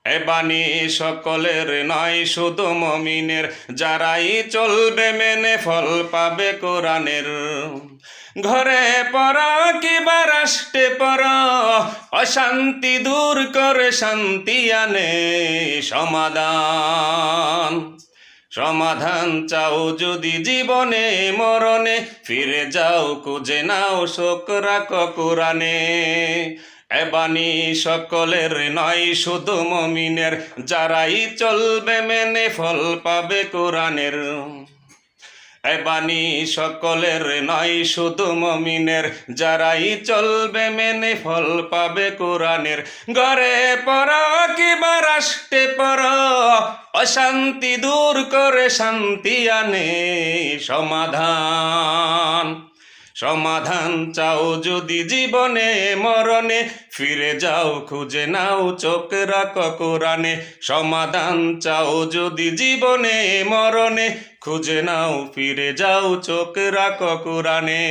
এ বাণী সকলের নয় শুধু মমিনের, যারাই চলবে মেনে ফল পাবে কোরআনের। ঘরে পড়া কিবা রাষ্ট্রে পড়া, অশান্তি দূর করে শান্তি আনে সমাধান। সমাধান চাও যদি জীবনে মরণে, ফিরে যাও খুঁজে নাও শোক রাখো কোরআনে। এ বাণী সকলের নয় শুধু মমিনের, যারাই চলবে মেনে ফল পাবে কোরআনের। এ বাণী সকলের নয় শুধু মমিনের, যারাই চলবে মেনে ফল পাবে কোরআনের। ঘরে পড়া কিবা রাষ্ট্রে পড়া, অশান্তি দূর করে শান্তি আনে সমাধান। সমাধান চাও যদি জীবনে মরণে, ফিরে যাও খুঁজে নাও চোখ রাখো কোরআনে। সমাধান চাও যদি জীবনে মরণে, খুঁজে নাও ফিরে যাও চোখ রাখো কোরআনে।